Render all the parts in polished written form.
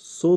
100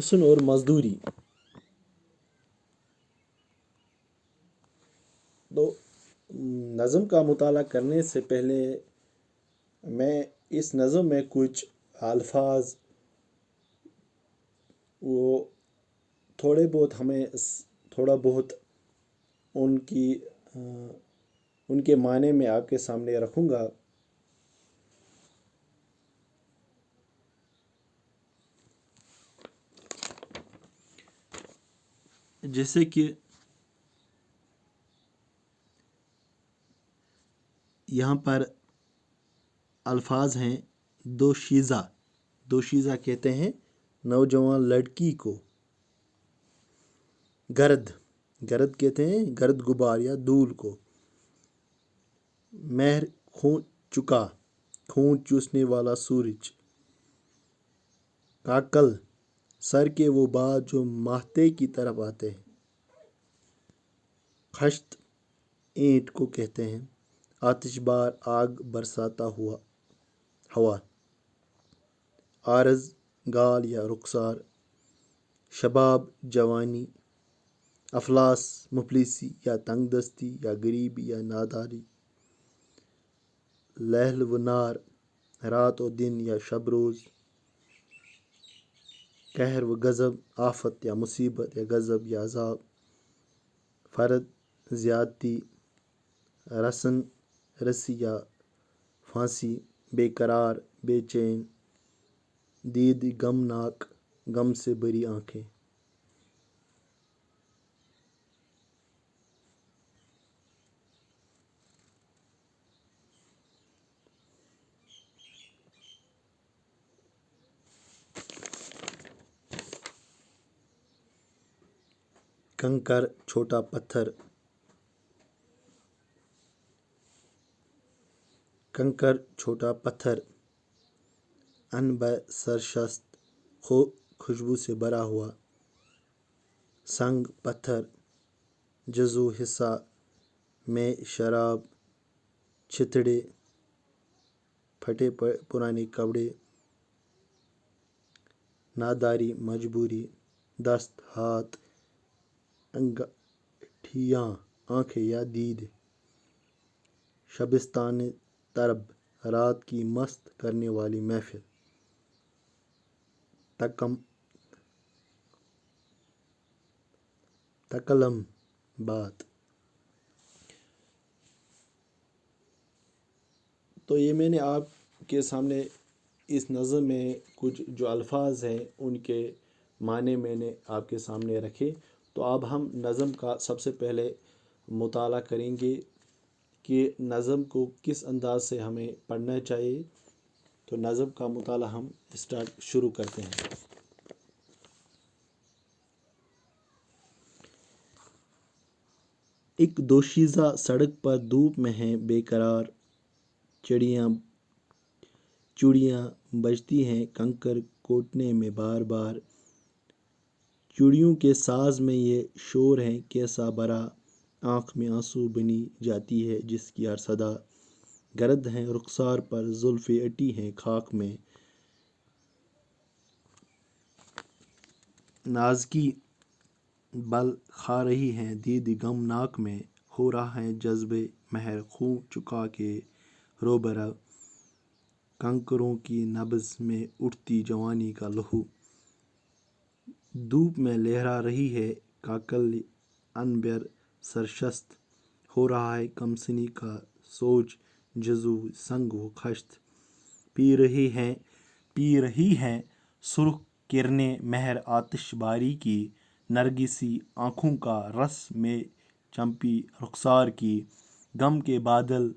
حسن اور مزدوری. تو نظم کا مطالعہ کرنے سے پہلے میں اس نظم میں کچھ الفاظ وہ تھوڑا بہت ان کے معنی میں آپ کے سامنے رکھوں گا. جیسے کہ یہاں پر الفاظ ہیں دوشیزہ کہتے ہیں نوجوان لڑکی کو. گرد کہتے ہیں گرد غبار یا دھول کو. مہر خون چوسنے والا سورج. کاکل سر کے وہ بال جو ماتھے کی طرف آتے ہیں. خشت اینٹ کو کہتے ہیں آتش بار آگ برساتا ہوا. عارض گال یا رخسار. شباب جوانی. افلاس مفلسی یا تنگ دستی یا غریبی یا ناداری. لیل و نار رات و دن یا شب روز. قہر و غضب آفت یا مصیبت یا غضب یا عذاب. فرد زیادتی. رسن رسی یا پھانسی. بے قرار بے چین. دید غمناک غم سے بھری آنکھیں. کنکر چھوٹا پتھر. کنکر چھوٹا پتھر. انبہ سرشست خوشبو سے بھرا ہوا. سنگ پتھر. جزو حصہ میں شراب. چھتڑے پھٹے پرانے کپڑے. ناداری مجبوری. دست ہاتھ. انگٹھیاں آنکھیں یا دید. شبستان طرب رات کی مست کرنے والی محفل. تکلم بات. تو یہ میں نے آپ کے سامنے اس نظم میں کچھ جو الفاظ ہیں ان کے معنی میں نے آپ کے سامنے رکھے. تو اب ہم نظم کا سب سے پہلے مطالعہ کریں گے کہ نظم کو کس انداز سے ہمیں پڑھنا چاہیے. تو نظم کا مطالعہ ہم شروع کرتے ہیں. ایک دوشیزہ سڑک پر دھوپ میں ہے بے قرار. چوڑیاں بجتی ہیں کنکر کوٹنے میں بار بار. چوڑیوں کے ساز میں یہ شور ہے کیسا بھرا. آنکھ میں آنسو بنی جاتی ہے جس کی ہر صدا. گرد ہیں رخسار پر زلفیں اٹی ہیں خاک میں. نازکی بل کھا رہی ہیں دید غمناک میں. ہو رہا ہے جذبے مہر خوں چکا کے روبرو. کنکروں کی نبض میں اٹھتی جوانی کا لہو. دھوپ میں لہرا رہی ہے کاکل عنبر سرشست. ہو رہا ہے کمسنی کا سوج جزو سنگ و خشت. پی رہی ہیں سرخ کرنیں مہر آتش باری کی. نرگسی آنکھوں کا رس میں چمپی رخسار کی. غم کے بادل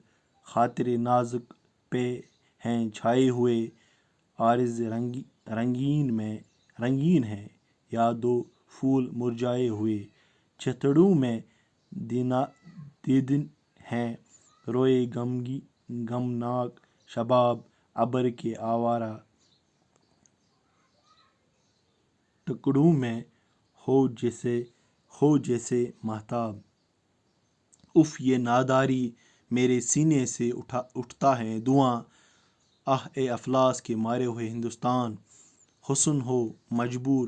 خاطر نازک پہ ہیں چھائے ہوئے. عارض رنگین ہے یا دو پھول مرجھائے ہوئے. چھتڑوں میں دیدن ہیں روئے غمناک. شباب ابر کے آوارہ. ٹکڑوں میں ہو جیسے ماہتاب. اف یہ ناداری میرے سینے سے اٹھتا ہے دھواں. اے افلاس کے مارے ہوئے ہندوستان. حسن ہو مجبور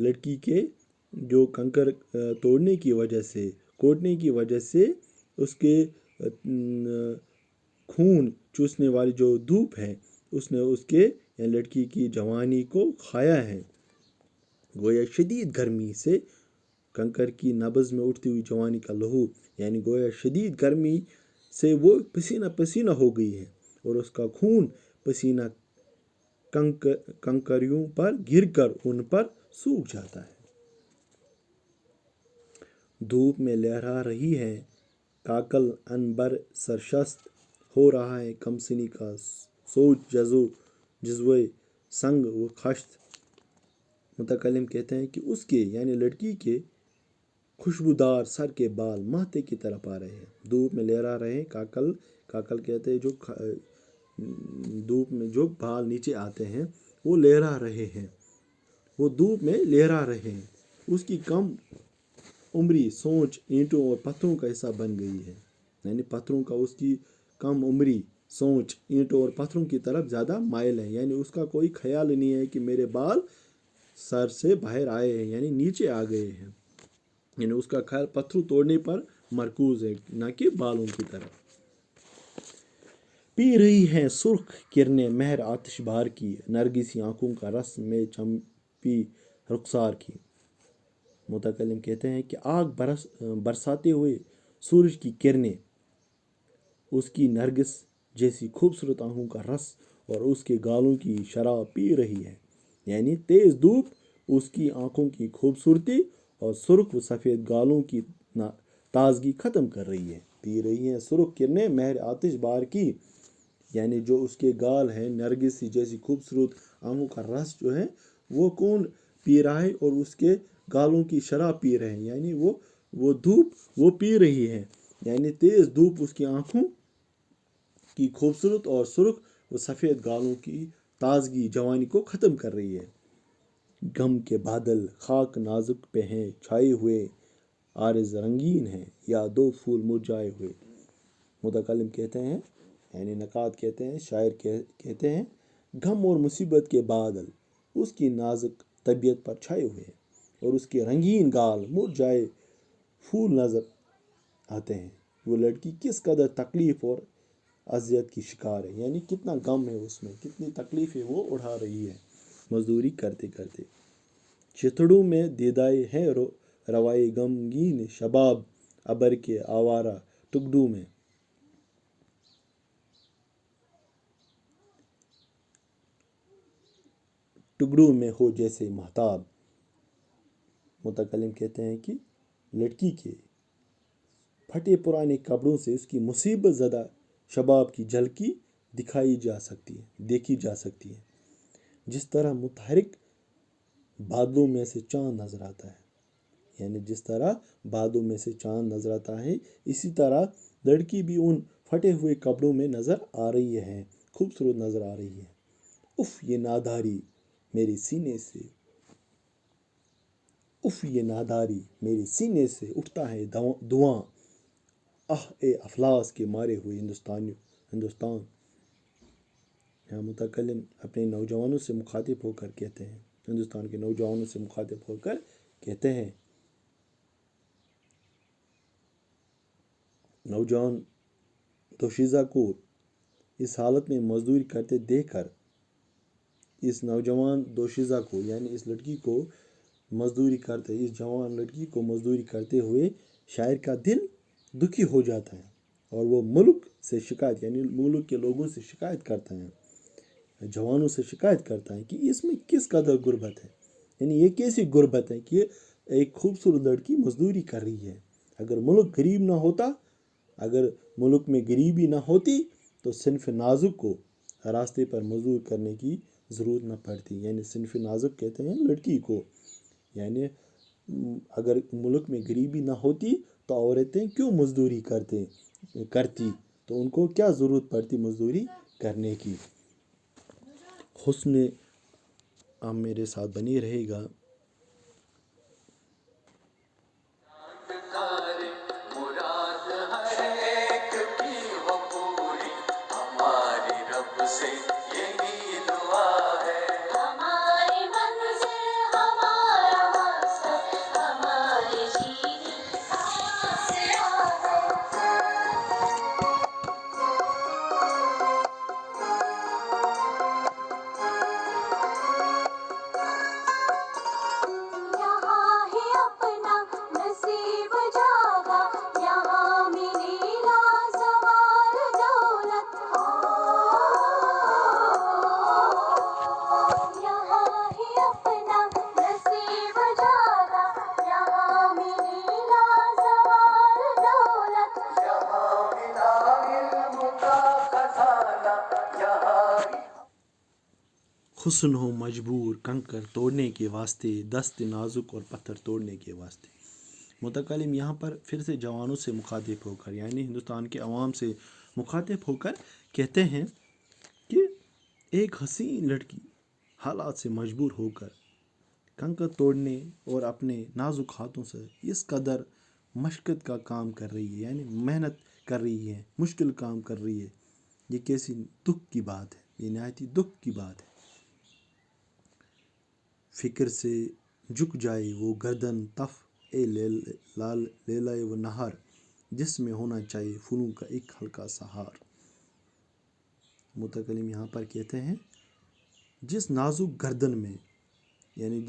لڑکی کے جو کنکر توڑنے کی وجہ سے، کوٹنے کی وجہ سے اس کے خون چوسنے والی جو دھوپ ہے اس نے اس کے لڑکی کی جوانی کو کھایا ہے۔ گویا شدید گرمی سے کنکر کی نبض میں اٹھتی ہوئی جوانی کا لہو، یعنی گویا شدید گرمی سے وہ پسینہ پسینہ ہو گئی ہے اور اس کا خون پسینہ کنکریوں پر گر کر ان پر سوکھ جاتا ہے۔ دھوپ میں لہرا رہی ہے کاکل عنبر سرشست، ہو رہا ہے کم سنی کا سوچ جزوے سنگ و خشت۔ متکلم کہتے ہیں کہ اس کے یعنی لڑکی کے خوشبودار سر کے بال ماتھے کی طرف آ رہے ہیں، دھوپ میں لہرا رہے ہیں۔ کاکل کہتے ہیں جو دھوپ میں جو بال نیچے آتے ہیں وہ لہرا رہے ہیں، وہ دھوپ میں لہرا رہے ہیں۔ اس کی کم عمری سوچ اینٹوں اور پتھروں کا حصہ بن گئی ہے، یعنی پتھروں کا اس کی کم عمری سوچ اینٹوں اور پتھروں کی طرف زیادہ مائل ہے، یعنی اس کا کوئی خیال نہیں ہے کہ میرے بال سر سے باہر آئے ہیں، یعنی نیچے آ گئے ہیں، یعنی اس کا خیال پتھروں توڑنے پر مرکوز ہے نہ کہ بالوں کی طرف۔ پی رہی ہیں سرخ کرنیں مہر آتش بار کی، نرگسی آنکھوں کا رس میں چمپی رخسار کی۔ متکلم کہتے ہیں کہ آگ برساتے ہوئے سورج کی کرنیں اس کی نرگس جیسی خوبصورت آنکھوں کا رس اور اس کے گالوں کی شراب پی رہی ہے، یعنی تیز دھوپ اس کی آنکھوں کی خوبصورتی اور سرخ و سفید گالوں کی تازگی ختم کر رہی ہے۔ پی رہی ہیں سرخ کرنیں مہر آتش بار کی، یعنی جو اس کے گال ہیں نرگسی جیسی خوبصورت آنکھوں کا رس جو ہے وہ کون پی رہا ہے، اور اس کے گالوں کی شراب پی رہے ہیں، یعنی وہ دھوپ وہ پی رہی ہے، یعنی تیز دھوپ اس کی آنکھوں کی خوبصورت اور سرخ و سفید گالوں کی تازگی جوانی کو ختم کر رہی ہے۔ غم کے بادل خاک نازک پہ ہیں چھائے ہوئے، عارض رنگین ہیں یا دو پھول مرجھائے ہوئے۔ متکلم کہتے ہیں یعنی نقاد کہتے ہیں، شاعر کہتے ہیں غم اور مصیبت کے بادل اس کی نازک طبیعت پر چھائے ہوئے ہیں اور اس کے رنگین گال مرجھائے پھول نظر آتے ہیں۔ وہ لڑکی کس قدر تکلیف اور اذیت کی شکار ہے، یعنی کتنا غم ہے اس میں، کتنی تکلیفیں وہ اٹھا رہی ہے مزدوری کرتے کرتے۔ چتڑوں میں دیدائے ہے روائے غمگین شباب، ابر کے آوارہ ٹکڑوں میں ہو جیسے مہتاب۔ متکلم کہتے ہیں کہ لڑکی کے پھٹے پرانے کپڑوں سے اس کی مصیبت زدہ شباب کی جھلکی دیکھی جا سکتی ہے۔ جس طرح متحرک بادلوں میں سے چاند نظر آتا ہے، یعنی جس طرح بادلوں میں سے چاند نظر آتا ہے، اسی طرح لڑکی بھی ان پھٹے ہوئے کپڑوں میں نظر آ رہی ہے، خوبصورت نظر آ رہی ہے۔ اف یہ ناداری میرے سینے سے اٹھتا ہے دھواں، آہ اے افلاس کے مارے ہوئے ہندوستان۔ یہاں متکلم اپنے نوجوانوں سے مخاطب ہو کر کہتے ہیں، ہندوستان کے نوجوانوں سے مخاطب ہو کر کہتے ہیں، نوجوان دوشیزہ کو اس حالت میں مزدوری کرتے دیکھ کر، اس نوجوان دوشیزہ کو یعنی اس لڑکی کو مزدوری کرتے، اس جوان لڑکی کو مزدوری کرتے ہوئے شاعر کا دل دکھی ہو جاتا ہے اور وہ ملک سے شکایت یعنی ملک کے لوگوں سے شکایت کرتا ہے، جوانوں سے شکایت کرتا ہے کہ اس میں کس قدر غربت ہے، یعنی یہ کیسی غربت ہے کہ ایک خوبصورت لڑکی مزدوری کر رہی ہے۔ اگر ملک غریب نہ ہوتا، اگر ملک میں غریبی نہ ہوتی تو صنف نازک کو راستے پر مزدور کرنے کی ضرورت نہ پڑتی، یعنی صنف نازک کہتے ہیں لڑکی کو، یعنی اگر ملک میں غریبی نہ ہوتی تو عورتیں کیوں مزدوری کرتی، تو ان کو کیا ضرورت پڑتی مزدوری کرنے کی۔ حسن آپ میرے ساتھ بنی رہے گا۔ حسن ہو مجبور کنکر توڑنے کے واسطے، دست نازک اور پتھر توڑنے کے واسطے۔ متکلم یہاں پر پھر سے جوانوں سے مخاطب ہو کر، یعنی ہندوستان کے عوام سے مخاطب ہو کر کہتے ہیں کہ ایک حسین لڑکی حالات سے مجبور ہو کر کنکر توڑنے اور اپنے نازک ہاتھوں سے اس قدر مشقت کا کام کر رہی ہے، یعنی محنت کر رہی ہے، مشکل کام کر رہی ہے، یہ کیسی دکھ کی بات ہے، یہ نہایت ہی دکھ کی بات ہے۔ فکر سے جھک جائے وہ گردن تف اے لیلائے و نہر، جس میں ہونا چاہیے فنوں کا ایک ہلکا سا ہار۔ متکلم یہاں پر کہتے ہیں جس نازک گردن میں، یعنی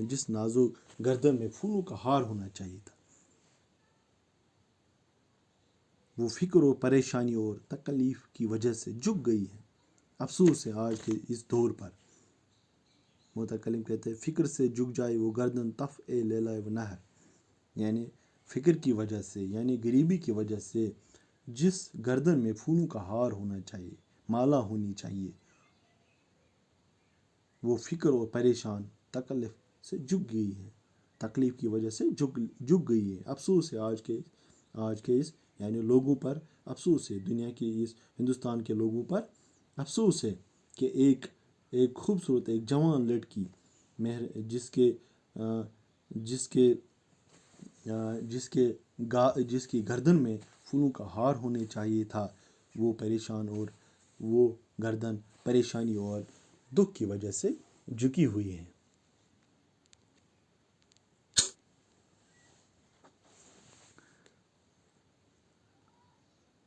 جس نازک گردن میں پھولوں کا ہار ہونا چاہیے تھا، وہ فکر و پریشانی اور تکلیف کی وجہ سے جھک گئی ہے۔ افسوس ہے آج کے اس دور پر۔ متکلم کہتے ہیں فکر سے جھک جائے وہ گردن تف اے لیلائے و نہر، یعنی فکر کی وجہ سے، یعنی غریبی کی وجہ سے جس گردن میں پھولوں کا ہار ہونا چاہیے، مالا ہونی چاہیے، وہ فکر اور پریشان تکلیف سے جھک گئی ہے، تکلیف کی وجہ سے جھک گئی ہے۔ افسوس ہے آج کے اس یعنی لوگوں پر افسوس ہے، دنیا کی اس ہندوستان کے لوگوں پر افسوس ہے کہ ایک خوبصورت ایک جوان لڑکی جس کی گردن میں پھولوں کا ہار ہونے چاہیے تھا، وہ پریشان اور وہ گردن پریشانی اور دکھ کی وجہ سے جھکی ہوئی ہے۔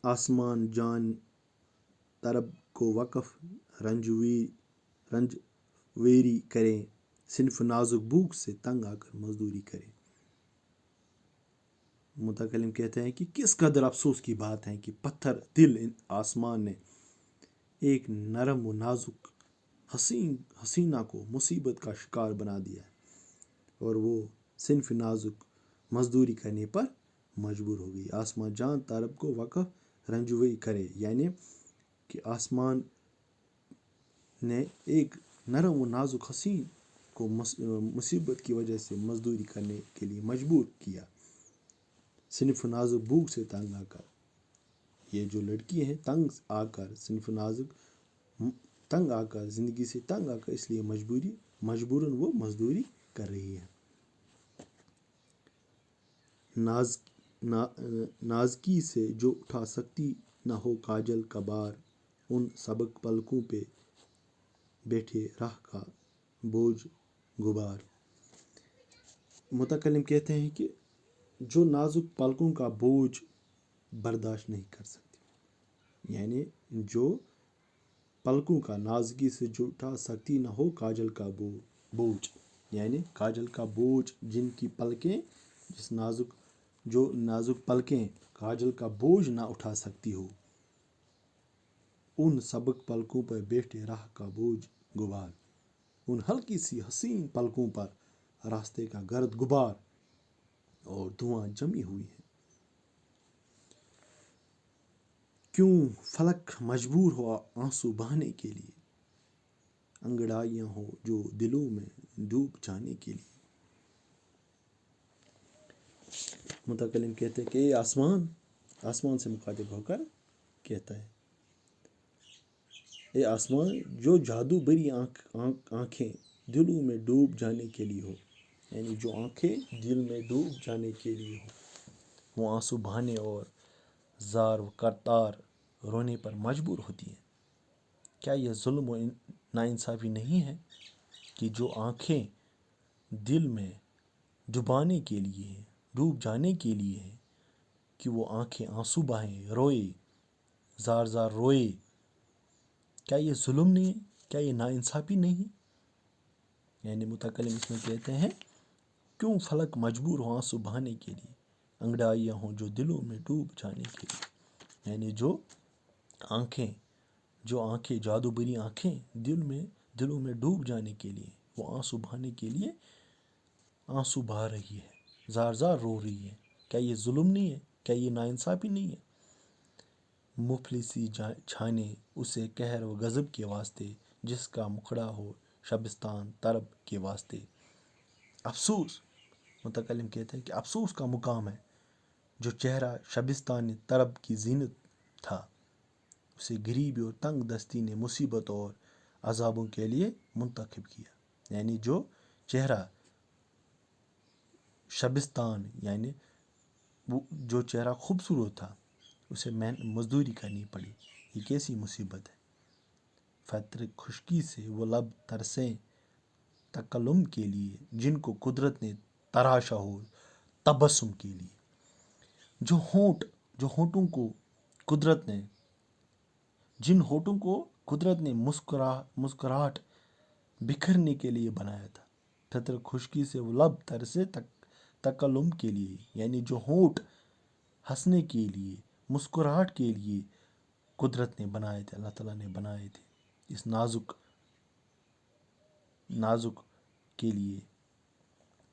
آسمان جان طرب کو وقف رنج ویری کریں، صنف نازک بھوک سے تنگ آ کر مزدوری کریں۔ متکلم کہتے ہیں کہ کس قدر افسوس کی بات ہے کہ پتھر دل آسمان نے ایک نرم و نازک حسینہ کو مصیبت کا شکار بنا دیا ہے، اور وہ صنف نازک مزدوری کرنے پر مجبور ہو گئی۔ آسمان جان طرب کو وقف رنجوئی کرے، یعنی کہ آسمان نے ایک نرم و نازک حسین کو مصیبت کی وجہ سے مزدوری کرنے کے لیے مجبور کیا، صنف نازک بھوک سے تنگ آ کر۔ یہ جو لڑکی ہے تنگ آ کر، صنف نازک تنگ آ کر، زندگی سے تنگ آ کر، اس لیے مجبوراً وہ مزدوری کر رہی ہے۔ نازکی سے جو اٹھا سکتی نہ ہو کاجل کا بار، ان سبک پلکوں پہ بیٹھے راہ کا بوجھ غبار۔ متکلم کہتے ہیں کہ جو نازک پلکوں کا بوجھ برداشت نہیں کر سکتی، یعنی جو پلکوں کا نازکی سے جو اٹھا سکتی نہ ہو کاجل کا بوجھ، یعنی کاجل کا بوجھ، جن کی پلکیں جو نازک پلکیں کاجل کا بوجھ نہ اٹھا سکتی ہو، ان سبک پلکوں پر بیٹھے راہ کا بوجھ غبار۔ ان ہلکی سی حسین پلکوں پر راستے کا گرد غبار اور دھواں جمی ہوئی ہے۔ کیوں فلک مجبور ہوا آنسو بہانے کے لیے، انگڑائیاں ہو جو دلوں میں ڈوب جانے کے لیے۔ متکلم کہتے ہیں کہ آسمان سے مخاطب ہو کر کہتا ہے، اے آسمان جو جادو بری آنکھیں دلوں میں ڈوب جانے کے لیے ہو، یعنی جو آنکھیں دل میں ڈوب جانے کے لیے ہو، وہ آنسو بہانے اور زار و کرتار رونے پر مجبور ہوتی ہیں۔ کیا یہ ظلم و ناانصافی نہیں ہے کہ جو آنکھیں دل میں ڈوب جانے کے لیے ہیں، کہ وہ آنکھیں آنسو بہائیں، روئے، زار زار روئے؟ کیا یہ ظلم نہیں ہے؟ کیا یہ ناانصافی نہیں ہے؟ یعنی متکلم اس میں کہتے ہیں کیوں فلک مجبور ہو آنسو بہانے کے لیے، انگڑائیاں ہوں جو دلوں میں ڈوب جانے کے لیے، یعنی جو آنکھیں جادو بری آنکھیں دلوں میں ڈوب جانے کے لیے، وہ آنسو بہانے کے لیے آنسو بہا رہی ہے، زار زار رو رہی ہے۔ کیا یہ ظلم نہیں ہے؟ کیا یہ ناانصافی نہیں ہے؟ مفلسی چھانے اسے قہر و غضب کے واسطے، جس کا مکھڑا ہو شبستان طرب کے واسطے۔ افسوس، متکلم کہتے ہیں کہ افسوس کا مقام ہے جو چہرہ شبستان طرب کی زینت تھا، اسے غریبی اور تنگ دستی نے مصیبت اور عذابوں کے لیے منتخب کیا۔ یعنی جو چہرہ شبستان، یعنی جو چہرہ خوبصورت تھا، اسے مزدوری کرنی پڑی۔ یہ کیسی مصیبت ہے۔ فطر خشکی سے وہ لب ترسیں تکلم کے لیے، جن کو قدرت نے تراشا ہو تبسم کے لیے۔ جو ہونٹوں کو قدرت نے مسکراہٹ بکھرنے کے لیے بنایا تھا۔ فطر خشکی سے وہ لب ترسے تکلم کے لیے، یعنی جو ہونٹ ہنسنے کے لیے، مسکراہٹ کے لیے قدرت نے بنائے تھے، اللہ تعالیٰ نے بنائے تھے، اس نازک کے لیے،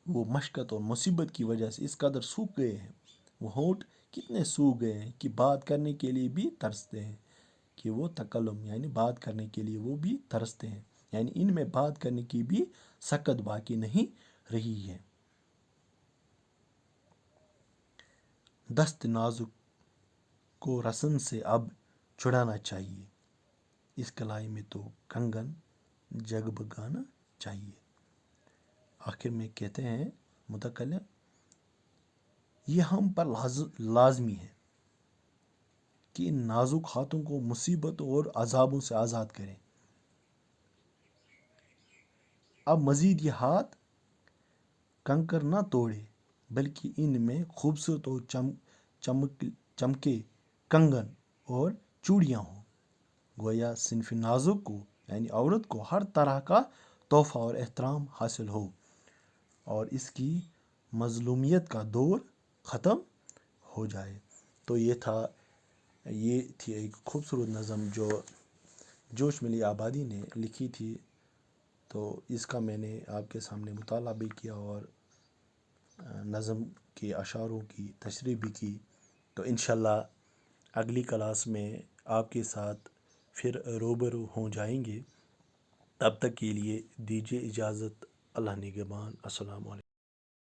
وہ مشقت اور مصیبت کی وجہ سے اس قدر سوکھ گئے ہیں۔ وہ ہونٹ کتنے سوکھ گئے ہیں کہ بات کرنے کے لیے بھی ترستے ہیں، کہ وہ تکلم یعنی بات کرنے کے لیے وہ بھی ترستے ہیں، یعنی ان میں بات کرنے کی بھی سکت باقی نہیں رہی ہے۔ دست نازک کو رسن سے اب چھڑانا چاہیے، اس کلائی میں تو کنگن جگ بگانا چاہیے۔ آخر میں کہتے ہیں متکلم، یہ ہم پر لازمی ہے کہ ان نازک ہاتھوں کو مصیبت اور عذابوں سے آزاد کریں۔ اب مزید یہ ہاتھ کنکر نہ توڑے، بلکہ ان میں خوبصورت اور چمکے کنگن اور چوڑیاں ہوں۔ گویا صنف نازک کو یعنی عورت کو ہر طرح کا تحفہ اور احترام حاصل ہو، اور اس کی مظلومیت کا دور ختم ہو جائے۔ تو یہ تھی ایک خوبصورت نظم جو جوش ملی آبادی نے لکھی تھی، تو اس کا میں نے آپ کے سامنے مطالعہ بھی کیا اور نظم کے اشعاروں کی تشریح بھی کی۔ تو انشاءاللہ اگلی کلاس میں آپ کے ساتھ پھر روبرو ہو جائیں گے۔ تب تک کے لیے دیجیے اجازت۔ اللہ نگہبان۔ السلام علیکم۔